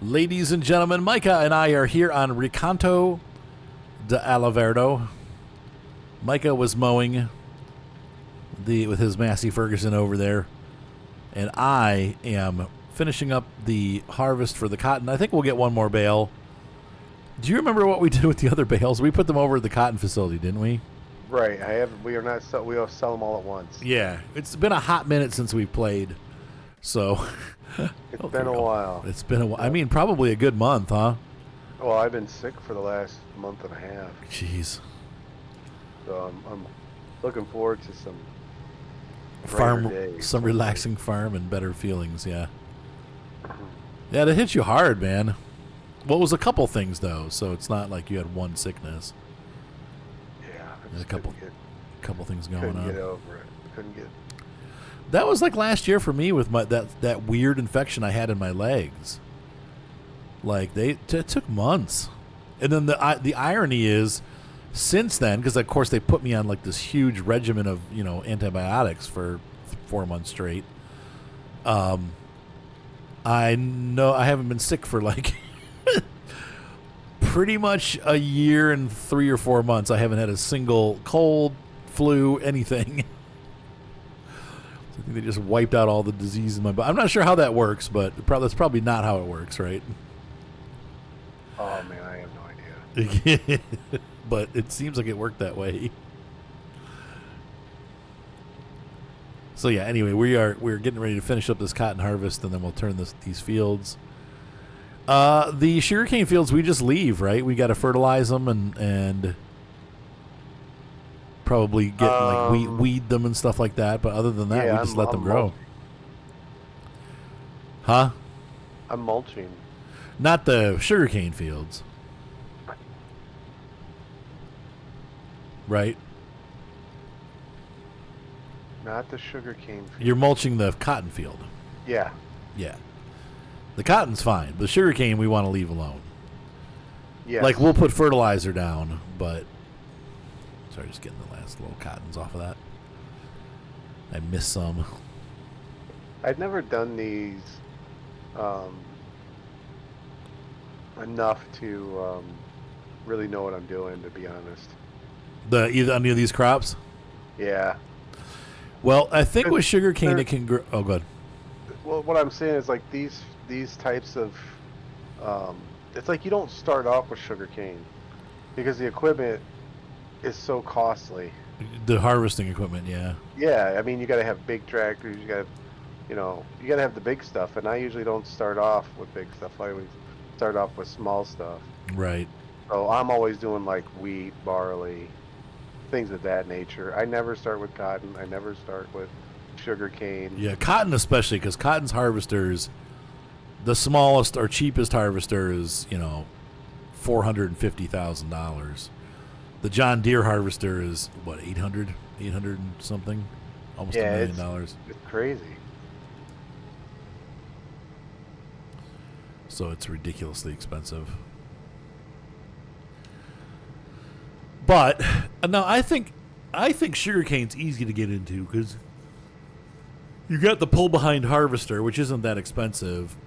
Ladies and gentlemen, Micah and I are here on Recanto de Alaverdo. Micah was mowing with his Massey Ferguson over there, and I am finishing up the harvest for the cotton. I think we'll get one more bale. Do you remember what we did with the other bales? We put them over at the cotton facility, didn't we? Right. We are not. We'll sell them all at once. Yeah. It's been a hot minute since we played, so It's been a while. It's been a while. I mean, probably a good month, huh? Well, I've been sick for the last month and a half, Jeez. so I'm looking forward to some brighter days. Some relaxing farm and better feelings. Yeah. Yeah, that hits you hard, man. Well, it was a couple things though, so it's not like you had one sickness. Yeah, There's a couple things going on. Couldn't get over it. Couldn't get. That was like last year for me with that weird infection I had in my legs. Like it took months, and then the irony is, since then, because of course they put me on like this huge regimen of antibiotics for 4 months straight. I know I haven't been sick for like pretty much a year and 3 or 4 months. I haven't had a single cold, flu, anything. I think they just wiped out all the disease in my body. I'm not sure how that works, but that's probably not how it works, right? Oh man, I have no idea. But it seems like it worked that way. So yeah, anyway, we're getting ready to finish up this cotton harvest, and then we'll turn these fields. The sugarcane fields we just leave, right? We got to fertilize them and probably get weed them and stuff like that. But other than that, we just let them grow. Mulching. Huh? I'm mulching. Not the sugarcane fields. Right? Not the sugarcane field. You're mulching the cotton field. Yeah. Yeah. The cotton's fine. The sugarcane we want to leave alone. Yes. Like we'll put fertilizer down, but sorry, just getting the last little cottons off of that. I missed some. I'd never done these enough to really know what I'm doing, to be honest. Either any of these crops? Yeah. Well, I think with sugarcane it can grow. Oh, good. Well, what I'm saying is like these types of it's like you don't start off with sugarcane because the equipment is so costly. The harvesting equipment, yeah. Yeah, I mean you got to have big tractors, you got to have the big stuff, and I usually don't start off with big stuff. I always start off with small stuff. Right. So I'm always doing like wheat, barley, things of that nature. I never start with cotton. I never start with sugarcane. Yeah, cotton especially, because cotton's harvesters, the smallest or cheapest harvester is $450,000. The John Deere harvester is what, 800 and something, almost $1 million. It's crazy. So it's ridiculously expensive. But no, I think sugarcane's easy to get into because you got the pull behind harvester, which isn't that expensive.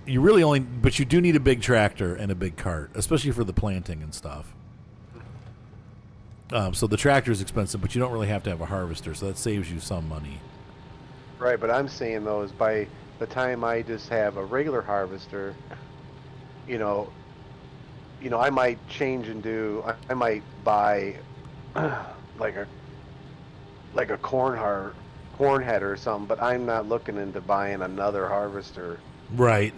You really but you do need a big tractor and a big cart, especially for the planting and stuff. So the tractor is expensive, but you don't really have to have a harvester, so that saves you some money. Right, but I'm saying though is by the time I just have a regular harvester, I might change and I might buy like a corn header or something, but I'm not looking into buying another harvester. Right.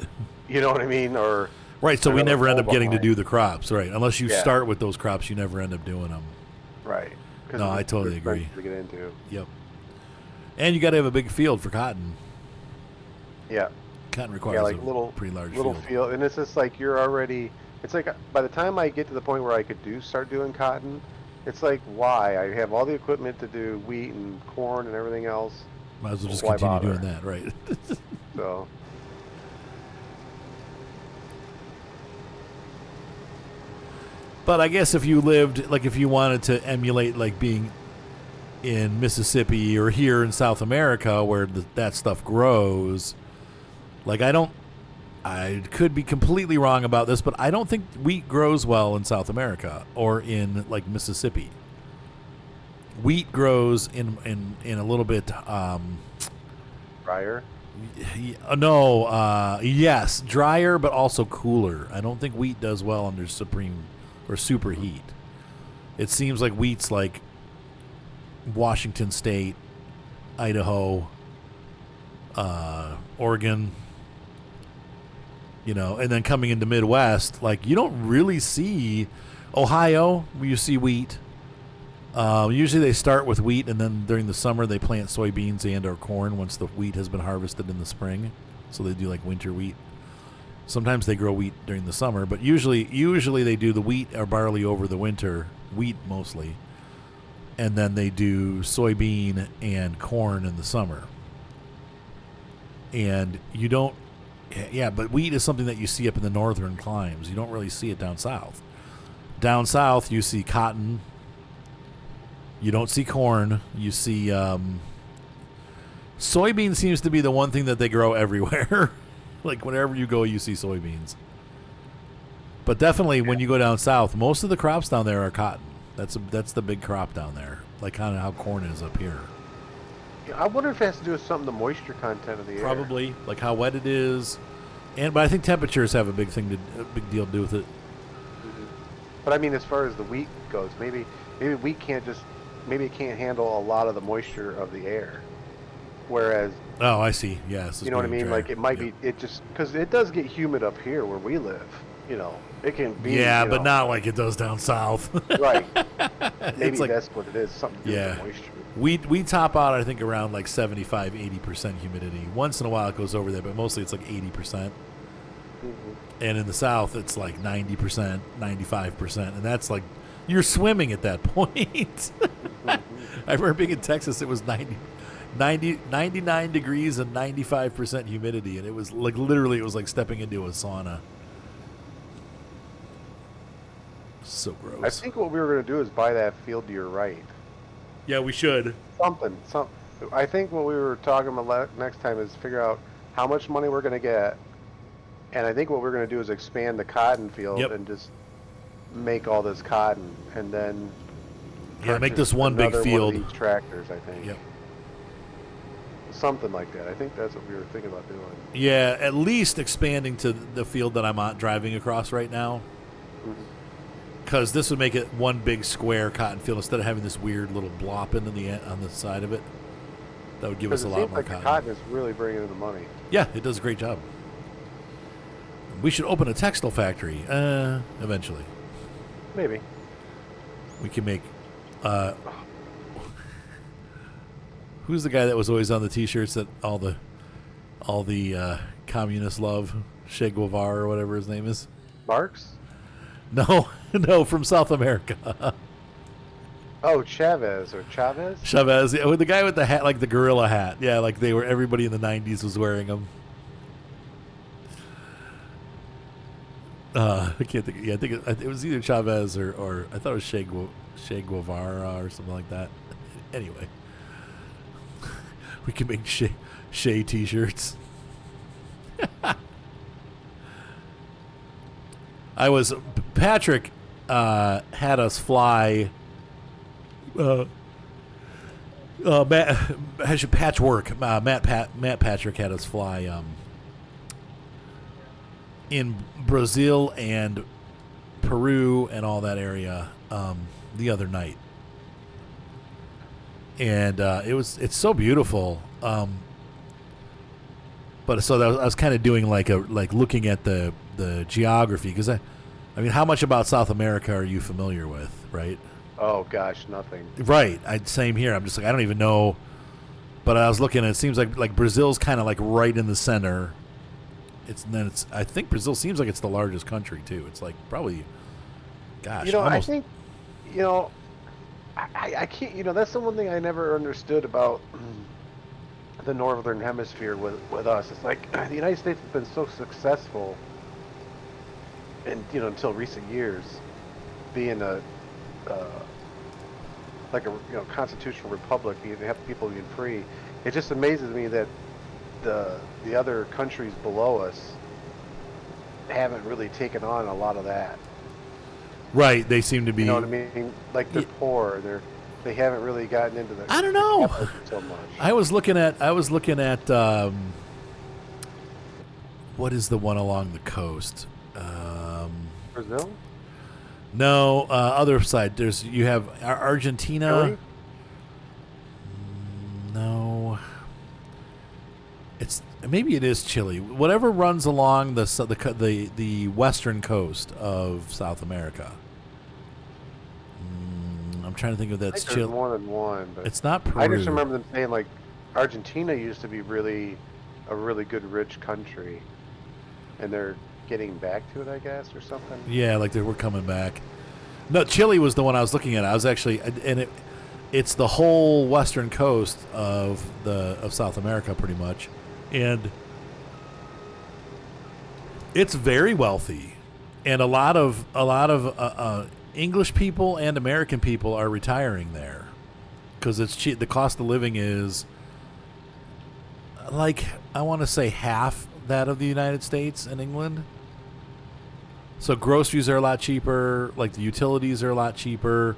You know what I mean? Or right, so we never end up getting to do the crops, right? Unless you start with those crops, you never end up doing them. Right. No, I totally agree. To get into. Yep. And you got to have a big field for cotton. Yeah. Cotton requires like a pretty large field, and it's just like you're already. It's like by the time I get to the point where I could start doing cotton, it's like why I have all the equipment to do wheat and corn and everything else. Might as well just continue doing that, right? So. But I guess if you wanted to emulate like being in Mississippi or here in South America where that stuff grows, like I don't I could be completely wrong about this, but I don't think wheat grows well in South America or in like Mississippi. Wheat grows in a little bit. Drier. No, yes, drier, but also cooler. I don't think wheat does well under supreme or super heat. It seems like wheat's like Washington State, Idaho, Oregon, and then coming into Midwest, like you don't really see Ohio, where you see wheat. Usually they start with wheat, and then during the summer they plant soybeans and or corn once the wheat has been harvested in the spring. So they do like winter wheat. Sometimes they grow wheat during the summer, but usually they do the wheat or barley over the winter, wheat mostly, and then they do soybean and corn in the summer. And you don't, but wheat is something that you see up in the northern climes. You don't really see it down south. Down south you see cotton. You don't see corn. You see soybean seems to be the one thing that they grow everywhere. Like wherever you go, you see soybeans. But definitely when you go down south, most of the crops down there are cotton. That's the big crop down there. Like kind of how corn is up here. Yeah, I wonder if it has to do with something the moisture content of the air. Probably like how wet it is, but I think temperatures have a big deal to do with it. Mm-hmm. But I mean, as far as the wheat goes, maybe wheat can't just. Maybe it can't handle a lot of the moisture of the air, whereas. Oh, I see. Yes, you know what I mean. Dry. Like it might be. It just because it does get humid up here where we live. It can be. Yeah, but not like it does down south. Right. Maybe that's what it is. Something to do with the moisture. We top out, I think, around like 75, 80% humidity. Once in a while it goes over there, but mostly it's like 80%. Mm-hmm. And in the south, it's like 90%, 95%, and that's like. You're swimming at that point. Mm-hmm. I remember being in Texas, it was 99 degrees and 95% humidity, and it was like literally it was like stepping into a sauna. So gross. I think what we were going to do is buy that field to your right. Yeah, we should. Something. I think what we were talking about next time is figure out how much money we're going to get, and I think what we're going to do is expand the cotton field and just make all this cotton, and then make this one big field. One of these tractors, I think. Yep. Something like that. I think that's what we were thinking about doing. Yeah, at least expanding to the field that I'm driving across right now, because this would make it one big square cotton field instead of having this weird little blop on the side of it. That would give us a lot more cotton. The cotton is really bringing in the money. Yeah, it does a great job. We should open a textile factory eventually. Maybe. We can make... who's the guy that was always on the T-shirts that all the communists love? Che Guevara or whatever his name is? Marx? No, from South America. Oh, Chavez. Chavez, yeah, the guy with the hat, like the gorilla hat. Yeah, like everybody in the 90s was wearing them. I can't think. Yeah, I think it was either Chavez or I thought it was Che Guevara or something like that. Anyway, we can make Che T-shirts. Patrick had us fly. Patchwork. Matt Patrick had us fly. In Brazil and Peru and all that area the other night, and it's so beautiful. But so I was kind of doing like looking at the geography, because I mean, how much about South America are you familiar with, right? Oh gosh, nothing. Right, same here. I'm just like I don't even know, but I was looking, and it seems like Brazil's kind of like right in the center. I think Brazil seems like it's the largest country too. It's like probably, gosh, almost. I think, I can't. That's the one thing I never understood about the Northern Hemisphere with us. It's like the United States has been so successful, and until recent years, being a constitutional republic, you have people being free. It just amazes me that the other countries below us haven't really taken on a lot of that. Right. They seem to be. You know what I mean? Like they're poor. They haven't really gotten into I don't the know. capitalism so much. I was looking at what is the one along the coast? Brazil? No, other side. You have Argentina. Chile? No, maybe it is Chile. Whatever runs along the western coast of South America. I'm trying to think if I that's think there's Chile. more than one, but It's not Peru. I just remember them saying like Argentina used to be a really good rich country, and they're getting back to it, I guess, or something. Yeah, like we're coming back. No, Chile was the one I was looking at. I was actually, and it's the whole western coast of South America, pretty much, and it's very wealthy, and a lot of English people and American people are retiring there because it's cheap. The cost of living is like, I want to say, half that of the United States and England. So groceries are a lot cheaper, like the utilities are a lot cheaper,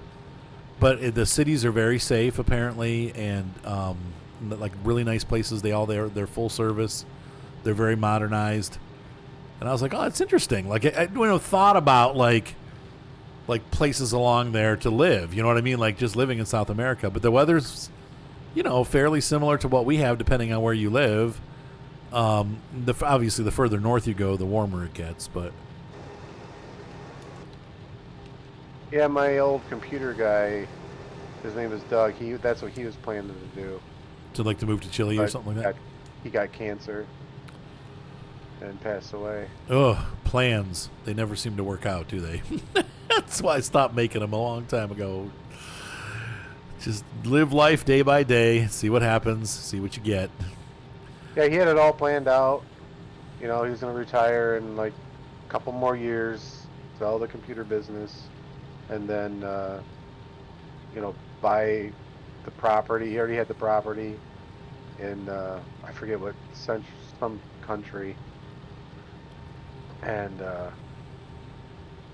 but the cities are very safe apparently, and like really nice places. They're full service, they're very modernized, and I was like, oh, it's interesting. Like I thought about like places along there to live. You know what I mean? Like just living in South America, but the weather's fairly similar to what we have, depending on where you live. Obviously, the further north you go, the warmer it gets, but. Yeah, my old computer guy, his name is Doug. That's what he was planning to do. To move to Chile or something like that? He got cancer and passed away. Ugh, plans. They never seem to work out, do they? That's why I stopped making them a long time ago. Just live life day by day, see what happens, see what you get. Yeah, he had it all planned out. He was going to retire in like a couple more years, sell the computer business, and then, buy the property. He already had the property in, I forget what, some country. And,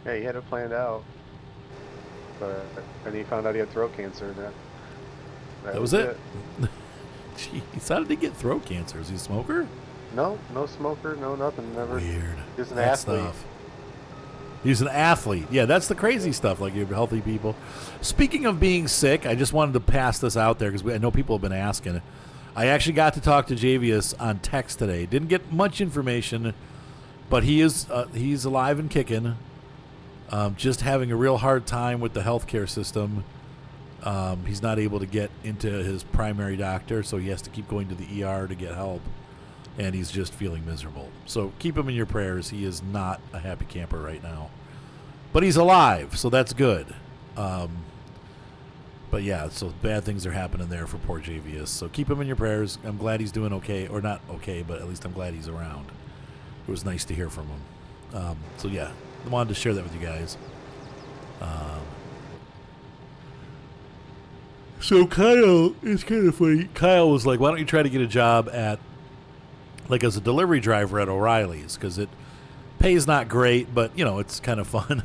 yeah, he had it planned out. But then he found out he had throat cancer, and that was it. Jeez, how did he get throat cancer? Is he a smoker? No smoker, no nothing, never. Weird. He's an athlete. Stuff. He's an athlete. Yeah, that's the crazy stuff. Like, you're healthy people. Speaking of being sick, I just wanted to pass this out there because I know people have been asking. I actually got to talk to Javius on text today. Didn't get much information, but he's alive and kicking. Just having a real hard time with the healthcare system. He's not able to get into his primary doctor, so he has to keep going to the ER to get help. And he's just feeling miserable. So keep him in your prayers. He is not a happy camper right now. But he's alive, so that's good. But yeah, so bad things are happening there for poor JVS. So keep him in your prayers. I'm glad he's doing okay. Or not okay, but at least I'm glad he's around. It was nice to hear from him. So yeah, I wanted to share that with you guys. So Kyle, it's kind of funny. Kyle was like, why don't you try to get a job as a delivery driver at O'Reilly's, because it pays not great, but it's kind of fun.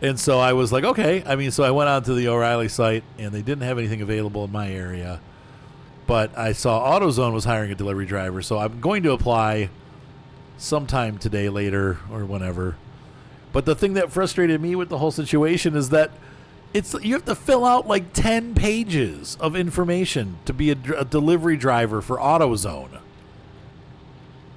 And so I was like, okay. So I went out to the O'Reilly site, and they didn't have anything available in my area, but I saw AutoZone was hiring a delivery driver, so I'm going to apply sometime today, later, or whenever. But the thing that frustrated me with the whole situation is that you have to fill out like 10 pages of information to be a delivery driver for AutoZone.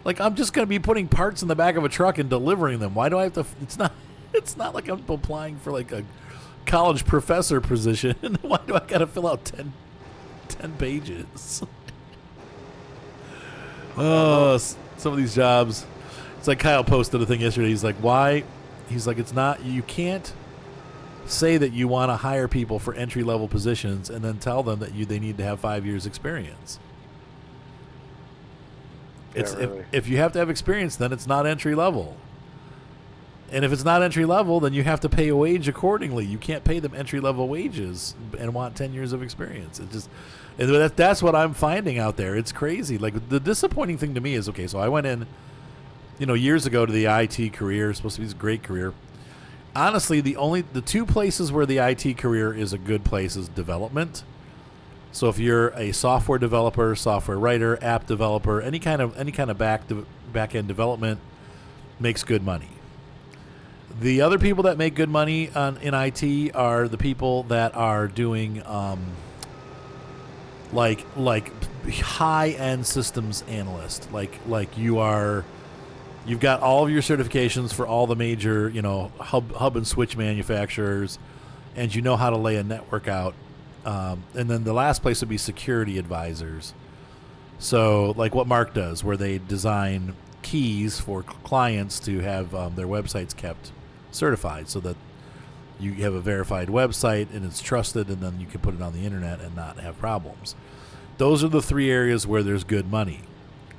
Like, I'm just going to be putting parts in the back of a truck and delivering them. Why do I have to? It's not like I'm applying for like a college professor position. Why do I got to fill out 10 pages? Oh, some of these jobs. It's like Kyle posted a thing yesterday. He's like, why? He's like, you can't say that you want to hire people for entry-level positions and then tell them that they need to have 5 years experience. Really. If you have to have experience, then it's not entry level. And if it's not entry level, then you have to pay a wage accordingly. You can't pay them entry level wages and want 10 years of experience. That's what I'm finding out there. It's crazy. Like, the disappointing thing to me is, okay, so I went in years ago to the IT career. It's supposed to be this great career. Honestly, the two places where the IT career is a good place is development. So if you're a software developer, software writer, app developer, any kind of back end development makes good money. The other people that make good money in IT are the people that are doing like high end systems analyst. Like you've got all of your certifications for all the major hub and switch manufacturers, and you know how to lay a network out. And then the last place would be security advisors. So like what Mark does, where they design keys for clients to have their websites kept certified, so that you have a verified website and it's trusted, and then you can put it on the internet and not have problems. Those are the three areas where there's good money.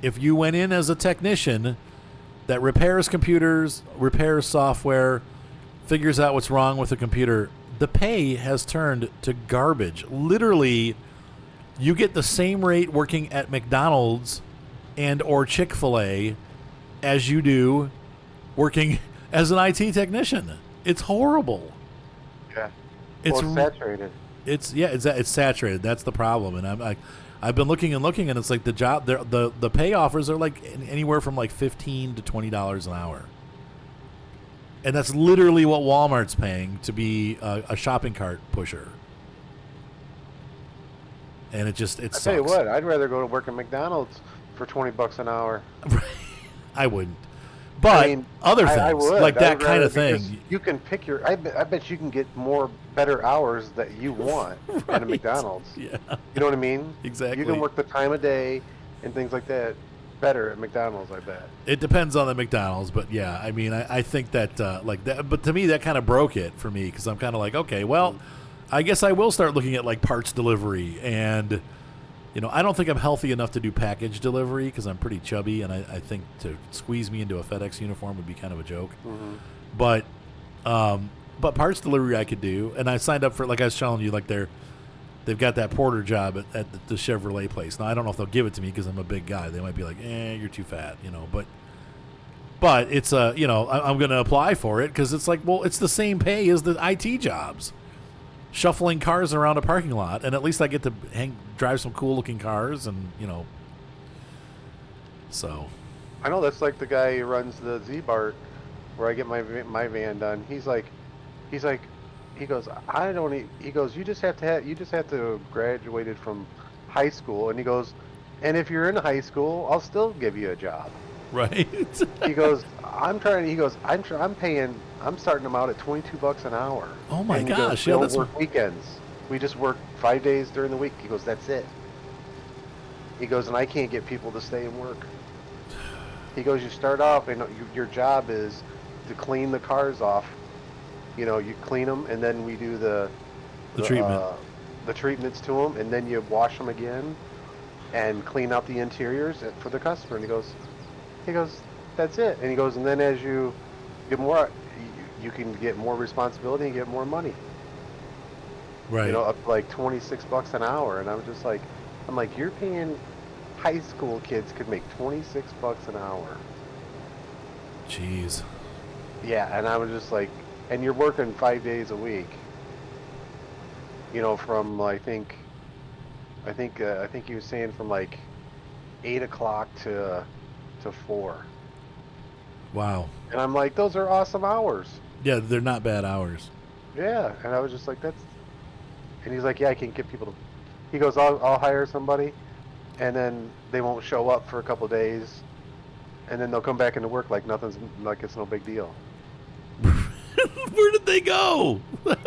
If you went in as a technician that repairs computers, repairs software, figures out what's wrong with the computer, the pay has turned to garbage. Literally, you get the same rate working at McDonald's and or Chick-fil-A as you do working as an IT technician. It's horrible. Yeah. It's saturated. It's saturated. That's the problem. And I've been looking, and it's like the pay offers are like anywhere from like $15 to $20 an hour. And that's literally what Walmart's paying to be a shopping cart pusher. And it sucks. Tell you what, I'd rather go to work at McDonald's for $20 an hour. I wouldn't. But other things, I would. like that kind of thing. You can pick your. I bet you can get better hours that you want at a McDonald's. Yeah. You know what I mean? Exactly. You can work the time of day and things like that better at McDonald's, I bet. It depends on the McDonald's, but yeah, I mean, I think that like that. But to me, that kind of broke it for me, because I'm kind of like, okay, well, I guess I will start looking at like parts delivery, and I don't think I'm healthy enough to do package delivery because I'm pretty chubby, and I think to squeeze me into a FedEx uniform would be kind of a joke. Mm-hmm. But parts delivery I could do, and I signed up for, like I was telling you, like they've got that porter job at the Chevrolet place. Now I don't know if they'll give it to me because I'm a big guy. They might be like, you're too fat, But it's I'm going to apply for it because it's like, well, it's the same pay as the IT jobs. Shuffling cars around a parking lot, and at least I get to drive some cool looking cars, and so I know that's like the guy who runs the Z-Bart where I get my van done. He goes, you just have to graduated from high school, and he goes, and if you're in high school, I'll still give you a job. Right. He goes, I'm starting them out at $22 an hour. Oh my gosh! We don't work weekends. We just work 5 days during the week. He goes, that's it. He goes, and I can't get people to stay and work. He goes, you start off, and your job is to clean the cars off. You clean them, and then we do the treatment, the treatments to them, and then you wash them again, and clean out the interiors for the customer. And he goes, that's it. And he goes, and then as you get more, you can get more responsibility and get more money. Right. Up to like $26 an hour. And I'm like, you're paying high school kids could make $26 an hour. Jeez. Yeah, and I was just like, and you're working 5 days a week. From I think he was saying from like 8 o'clock to 4. Wow. And I'm like, those are awesome hours. Yeah, they're not bad hours. Yeah, and I was just like, and he's like, yeah, I can get people to. He goes, I'll hire somebody, and then they won't show up for a couple of days, and then they'll come back into work like it's no big deal. Where did they go?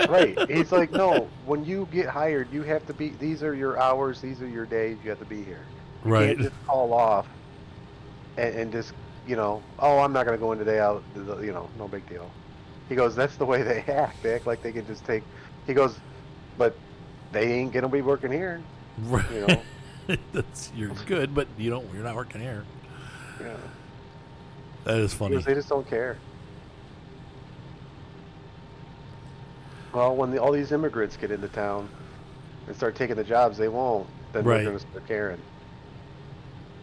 Right. He's like, no, when you get hired, you have to be. These are your hours. These are your days. You have to be here. You right. Can't just call off, and just I'm not gonna go in today. No big deal. He goes, that's the way they act. They act like they can just take. He goes, but they ain't gonna be working here. Right. You're good, but you're not working here. Yeah. That is funny. Because they just don't care. Well, when all these immigrants get into town and start taking the jobs they won't, then right. they're going to start caring.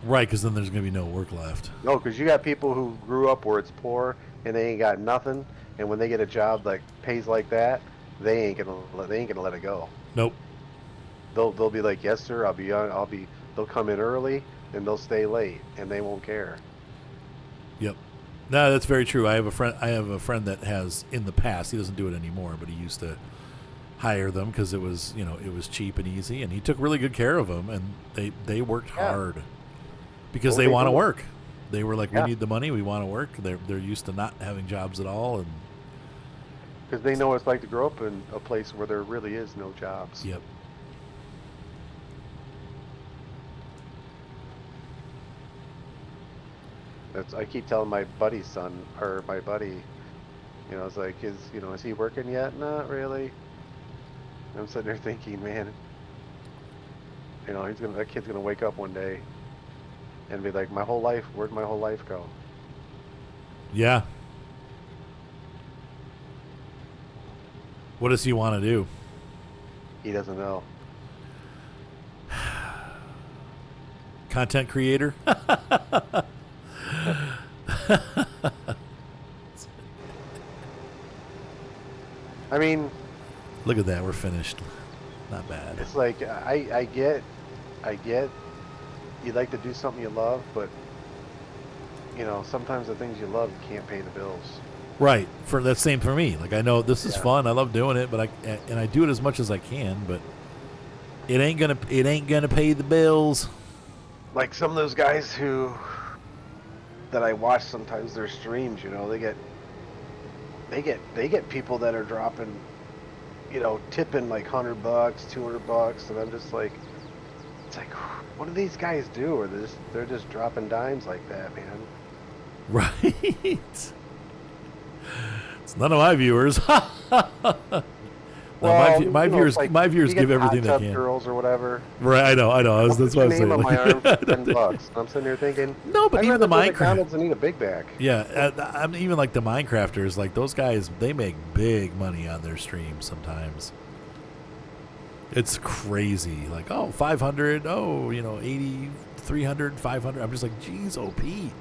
Right, because then there's going to be no work left. No, because you got people who grew up where it's poor and they ain't got nothing, and when they get a job that pays like that, they ain't gonna let it go. Nope. They'll be like, yes sir, they'll come in early and they'll stay late and they won't care. Yep. No, that's very true. I have a friend that has in the past. He doesn't do it anymore, but he used to hire them because it was cheap and easy, and he took really good care of them, and they worked hard because they want to work. They were like, we need the money, we want to work. They're used to not having jobs at all, and because they know what it's like to grow up in a place where there really is no jobs. Yep. I keep telling my buddy's son, or my buddy, it's like, is he working yet? Not really. And I'm sitting there thinking, man, that kid's gonna wake up one day and be like, where'd my whole life go? Yeah. What does he want to do? He doesn't know. Content creator? I mean, look at that, we're finished. Not bad. It's like I get you like to do something you love, but sometimes the things you love can't pay the bills. Right. For that's same for me. Like, I know this is fun, I love doing it, but I do it as much as I can, but it ain't gonna pay the bills. Like some of those guys that I watch sometimes their streams, they get people that are dropping, tipping like $100, $200, and I'm just like, it's like, what do these guys do? Or they're just dropping dimes like that, man. Right. It's none of my viewers. Well, my viewers, like, my viewers give everything they can. Girls or whatever. Right, I know. That's what I'm saying. On my arm for $10. I'm sitting here thinking, no, but even the Minecraft. McDonald's and eat a Big Mac. Yeah, I'm even like the Minecrafters. Like those guys, they make big money on their streams sometimes. It's crazy. Like, 500. 80, 300, 500. I'm just like, geez, oh Pete.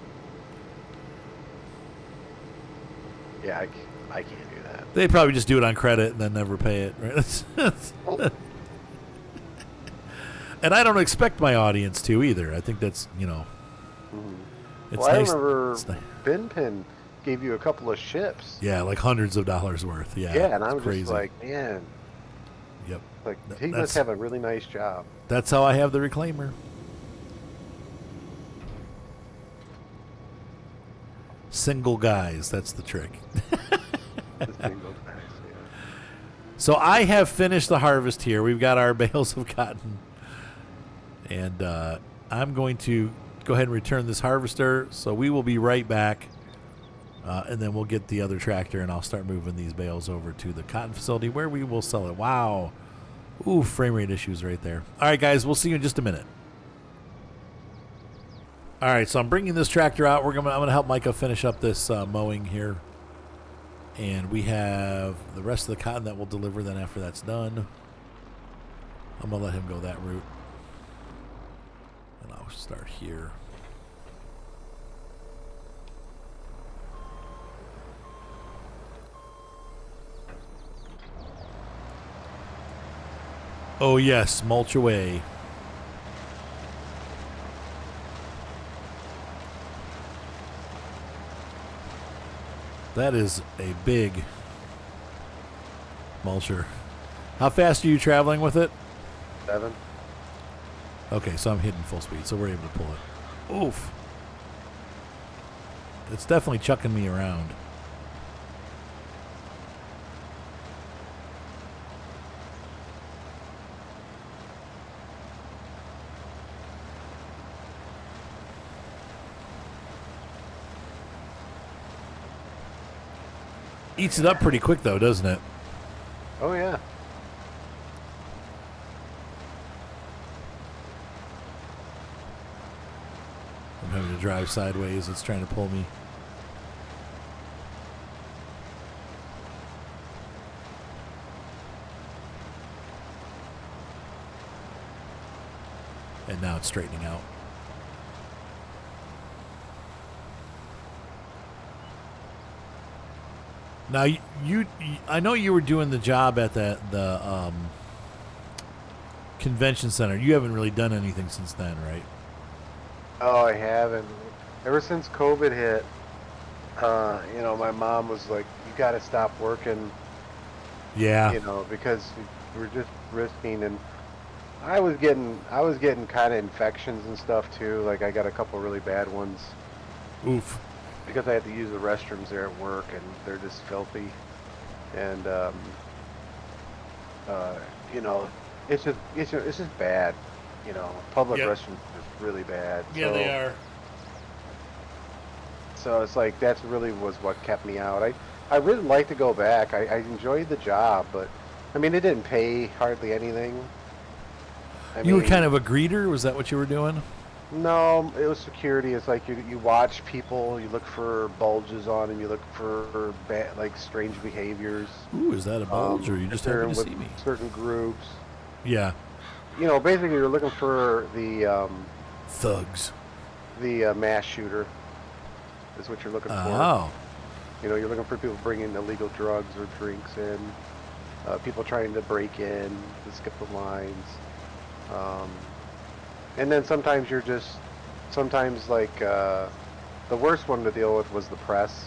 Yeah, I can't do that. They probably just do it on credit and then never pay it, right? And I don't expect my audience to either. I think that's, it's well, nice. I remember Ben Pin gave you a couple of ships. Yeah, like hundreds of dollars worth. Yeah, yeah, and I'm crazy. Just like, man. Yep. Like, he must have a really nice job. That's how I have the reclaimer. Single guys, that's the trick. Single guys, yeah. So I have finished the harvest here. We've got our bales of cotton. And I'm going to go ahead and return this harvester. So we will be right back. And then we'll get the other tractor and I'll start moving these bales over to the cotton facility where we will sell it. Wow. Ooh, frame rate issues right there. All right, guys, we'll see you in just a minute. All right, so I'm bringing this tractor out. I'm gonna help Micah finish up this mowing here, and we have the rest of the cotton that we'll deliver. Then after that's done, I'm gonna let him go that route, and I'll start here. Oh yes, mulch away. That is a big mulcher. How fast are you traveling with it? 7. Okay, so I'm hitting full speed, so we're able to pull it. Oof. It's definitely chucking me around. Eats it up pretty quick, though, doesn't it? Oh, yeah. I'm having to drive sideways. It's trying to pull me. And now it's straightening out. Now I know you were doing the job at the convention center. You haven't really done anything since then, right? Oh, I haven't. Ever since COVID hit, my mom was like, "You got to stop working," Yeah. because we're just risking. And I was getting kind of infections and stuff too. Like I got a couple really bad ones Oof. because I had to use the restrooms there at work, and they're just filthy. And uh, you know, it's just bad. Public Yep. restrooms is really bad. Yeah, they are. So it's like that's really was what kept me out. I really like to go back. I enjoyed the job, but I mean it didn't pay hardly anything. I You were mean, kind of a greeter. Was that what you were doing? no, it was security. It's like you watch people, you look for bulges on them, you look for like strange behaviors. Ooh, is that a bulge, or you If just they're happy in to with see me? certain groups. Yeah. Basically you're looking for Thugs. the mass shooter is what you're looking for. Oh. You're looking for people bringing illegal drugs or drinks in, people trying to break in, to skip the lines. Um, and then sometimes like the worst one to deal with was the press.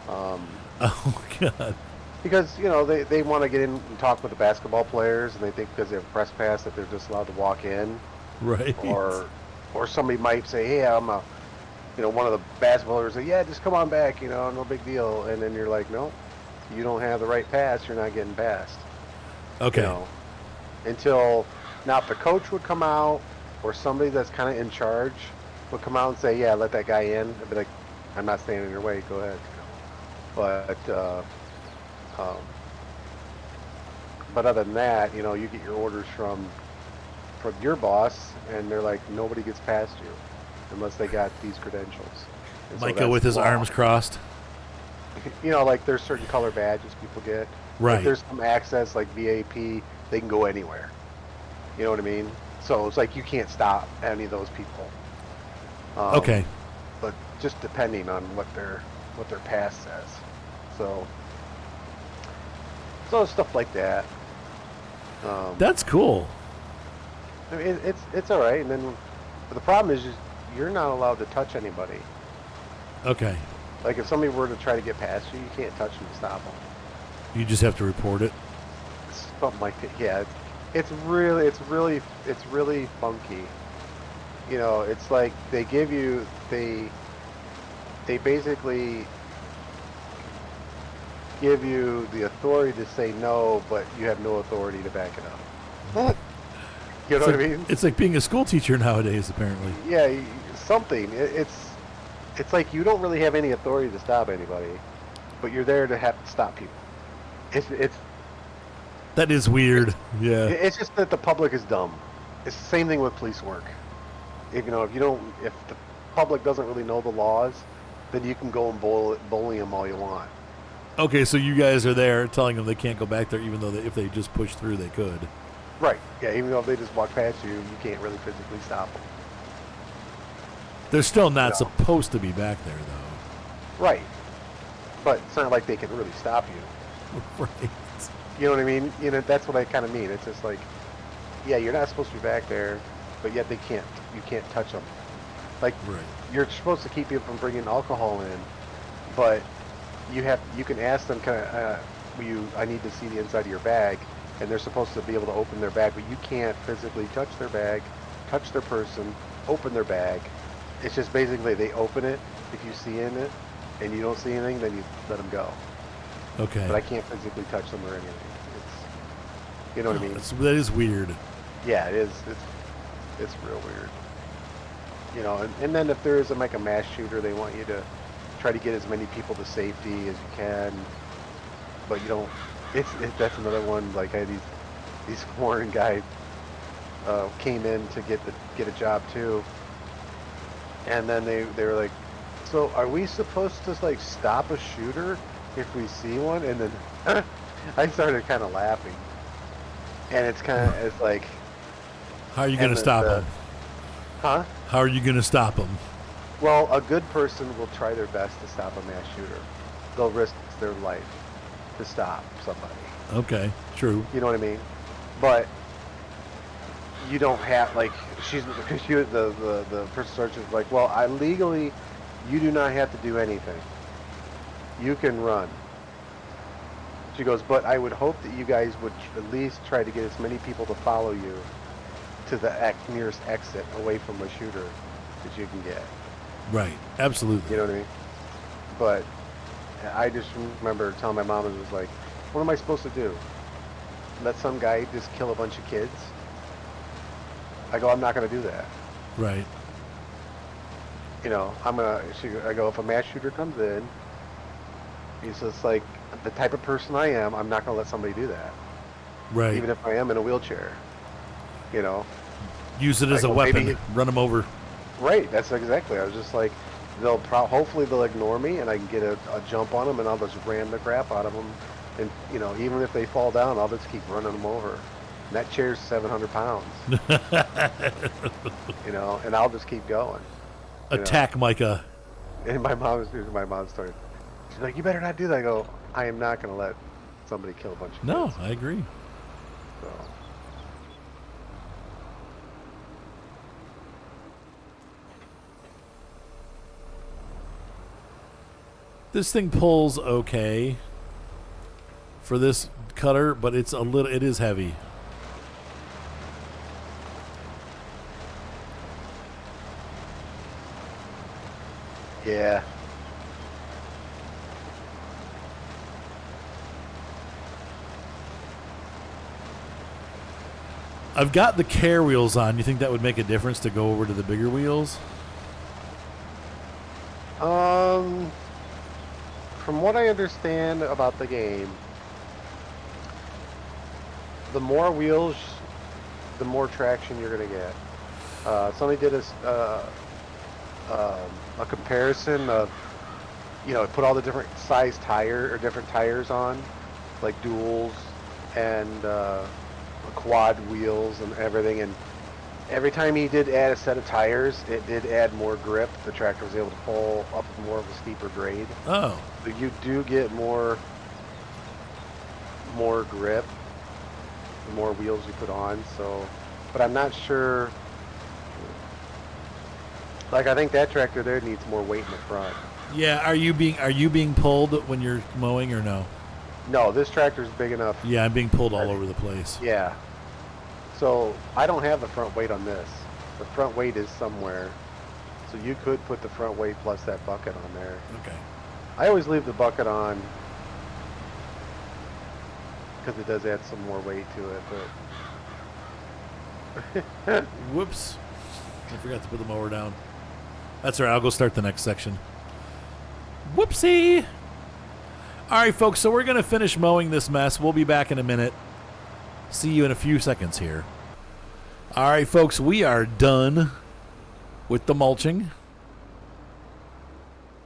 Um, Oh God. because, they want to get in and talk with the basketball players, and they think because they have a press pass that they're just allowed to walk in. Right. Or somebody might say, hey, one of the basketballers say, yeah, just come on back, no big deal. And then you're like, no, you don't have the right pass, you're not getting past. Okay. Until now, if the coach would come out or somebody that's kind of in charge would come out and say, yeah, let that guy in, I'd be like, I'm not standing in your way, go ahead. Um, but other than that, you get your orders from your boss, and they're like, nobody gets past you unless they got these credentials. And so Micah that's with his law. arms crossed. Like there's certain color badges people get. Right. If there's some access like VAP, they can go anywhere. You know what I mean? So it's like you can't stop any of those people. Okay. But just depending on what their pass says. So stuff like that. That's cool. I mean, it's all right. And then but the problem is just you're not allowed to touch anybody. Okay. Like if somebody were to try to get past you, you can't touch them to stop them. You just have to report it. Something like that. Yeah, it's really funky. It's like they basically give you the authority to say no, but you have no authority to back it up. You know what I mean? It's like being a school teacher nowadays, apparently. Yeah, something. It's like you don't really have any authority to stop anybody, but you're there to have to stop people. It's That is weird. Yeah. it's just that the public is dumb. It's the same thing with police work. If the public doesn't really know the laws, then you can go and bully them all you want. Okay, so you guys are there telling them they can't go back there, even though if they just push through, they could. Right. Yeah. Even though if they just walk past you, you can't really physically stop them. They're still not No. supposed to be back there, though. Right. But it's not like they can really stop you. Right. You know what I mean? That's what I kind of mean. It's just like, yeah, you're not supposed to be back there, but yet you can't touch them. Like, Right. you're supposed to keep people from bringing alcohol in, but you can ask them I need to see the inside of your bag, and they're supposed to be able to open their bag, but you can't physically touch their bag, touch their person, open their bag. It's just basically they open it if you see in it, and you don't see anything, then you let them go. Okay. But I can't physically touch them or anything. You know what I mean? That is weird. Yeah, it is. It's real weird. And then if there is like a mass shooter, they want you to try to get as many people to safety as you can. But you don't. That's another one. Like I had these foreign guy came in to get a job too, and then they were like, so are we supposed to like stop a shooter if we see one? And then I started kind of laughing. And it's like... How are you going to stop them? Huh? How are you going to stop them? Well, a good person will try their best to stop a mass shooter. they'll risk their life to stop somebody. Okay, true. You know what I mean? But you don't have like the person starts is like, well, I legally, you do not have to do anything. You can run. She goes, but I would hope that you guys would at least try to get as many people to follow you to the nearest exit away from a shooter that you can get. Right, absolutely. You know what I mean? But I just remember telling my mom, it was like, what am I supposed to do? Let some guy just kill a bunch of kids? I go, I'm not going to do that. Right. You know, I go, if a mass shooter comes in, he's just like, the type of person I am, I'm not going to let somebody do that. Right. Even if I am in a wheelchair. You know? Use it as a weapon. Run them over. Right, that's exactly. I was just like, hopefully they'll ignore me and I can get a jump on them and I'll just ram the crap out of them. And, you know, even if they fall down, I'll just keep running them over. And that chair's 700 pounds. You know, and I'll just keep going. Attack Micah. And my mom started, she's like, you better not do that. I go, I am not going to let somebody kill a bunch of kids. No, I agree. So. This thing pulls okay for this cutter, but it is heavy. Yeah. I've got the care wheels on. You think that would make a difference to go over to the bigger wheels? From what I understand about the game, the more wheels, the more traction you're going to get. Somebody did a comparison of, you know, put all the different size different tires on, like duals and quad wheels and everything, and every time he did add a set of tires, it did add more grip. The tractor was able to pull up more of a steeper grade. Oh. So you do get more grip, the more wheels you put on. So, but I'm not sure. Like, I think that tractor there needs more weight in the front. Yeah, are you being pulled when you're mowing or no? No, this tractor's big enough. Yeah, I'm being pulled all over the place. Yeah. So I don't have the front weight on this. The front weight is somewhere. So you could put the front weight plus that bucket on there. Okay. I always leave the bucket on because it does add some more weight to it. But Whoops. I forgot to put the mower down. That's all right. I'll go start the next section. Whoopsie. All right, folks. So we're going to finish mowing this mess. We'll be back in a minute. See you in a few seconds here. All right, folks. We are done with the mulching.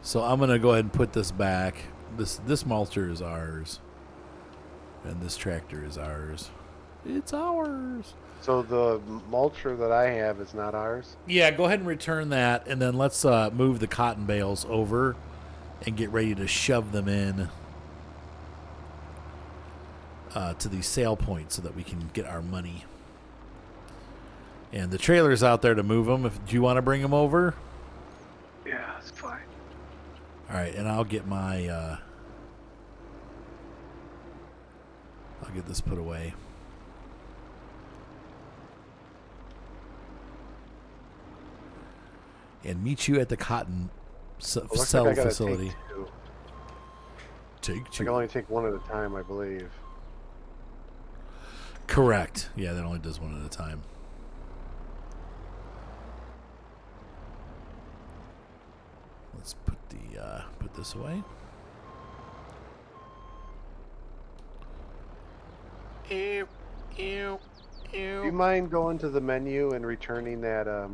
So I'm going to go ahead and put this back. This mulcher is ours. And this tractor is ours. It's ours. so the mulcher that I have is not ours. Yeah, go ahead and return that, and then let's move the cotton bales over and get ready to shove them in to the sale point so that we can get our money. And the trailer's out there to move them. Do you want to bring them over? Yeah, it's fine. All right, and I'll get my... I'll get this put away. And meet you at the cotton cell facility. Take two. I can only take one at a time, I believe. Correct. Yeah, that only does one at a time. Let's put this away. Do you mind going to the menu and returning that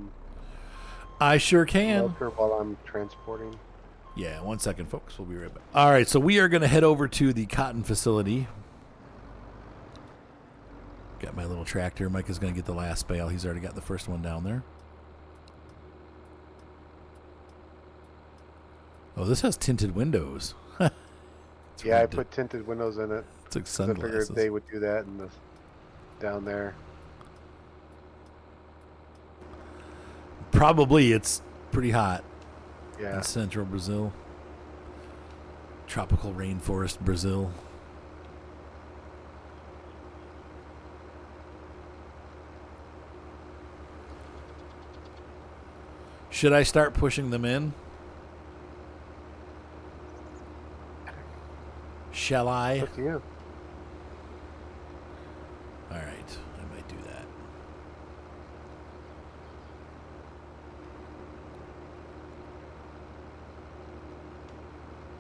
I sure can. marker while I'm transporting? Yeah, 1 second, folks. We'll be right back. All right, so we are going to head over to the cotton facility. Got my little tractor. Mike is going to get the last bale. He's already got the first one down there. Oh, this has tinted windows. Yeah, I put tinted windows in it. Took 'Cause I figured sunglasses. they would do that down there. Probably it's pretty hot Yeah. in central Brazil. Tropical rainforest Brazil. Should I start pushing them in? Shall I? Up to you. All right, I might do that.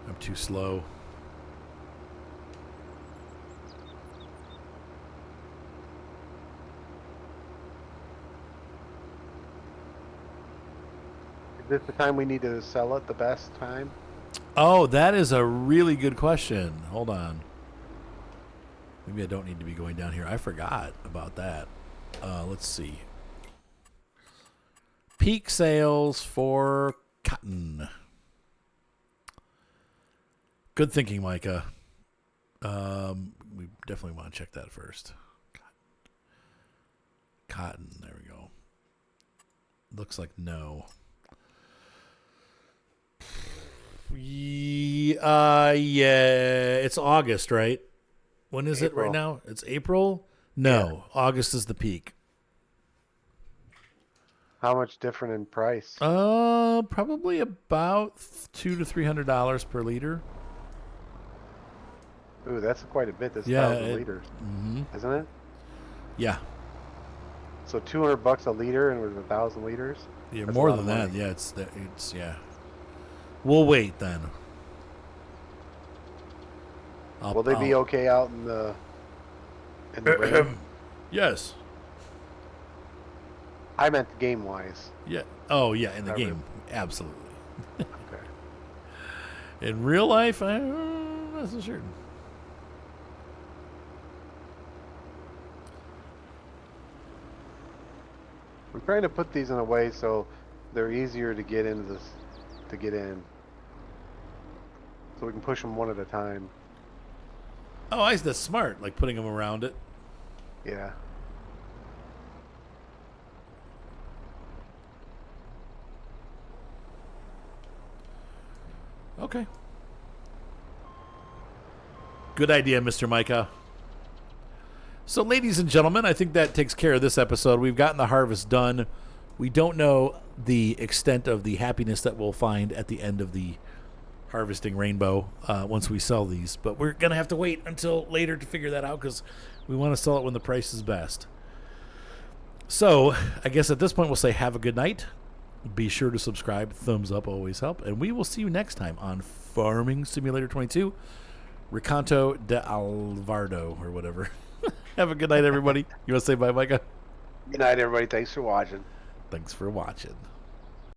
I'm too slow. Is this the time we need to sell it? The best time? Oh, that is a really good question. Hold on. Maybe I don't need to be going down here. I forgot about that. Let's see. Peak sales for cotton. Good thinking, Micah. We definitely want to check that first. Cotton. There we go. Looks like no. Yeah, it's August, right? When is it right April. now? It's April? No, August is the peak. How much different in price? Probably about $200 to $300 per liter. Ooh, that's quite a bit. That's Yeah, 1,000 liters, isn't it? Yeah, So $200 a liter, and it was 1,000 liters. yeah, That's a more lot than of that. money. Yeah, it's yeah. We'll wait then. Will they be okay out in the rain? Yes. I meant game wise. Yeah. Oh, yeah. In the Never. game, absolutely. Okay. In real life, I'm not so certain. I'm trying to put these in a way so they're easier to get into so we can push them one at a time. Oh, that's smart. Like putting them around it. Yeah. Okay. Good idea, Mr. Micah. So, ladies and gentlemen, I think that takes care of this episode. We've gotten the harvest done. We don't know the extent of the happiness that we'll find at the end of the harvesting rainbow once we sell these, but we're going to have to wait until later to figure that out because we want to sell it when the price is best. So, I guess at this point, we'll say have a good night. Be sure to subscribe. Thumbs up always help. And we will see you next time on Farming Simulator 22, Recanto de Alvardo, or whatever. Have a good night, everybody. You want to say bye, Micah? Good night, everybody. Thanks for watching. Thanks for watching.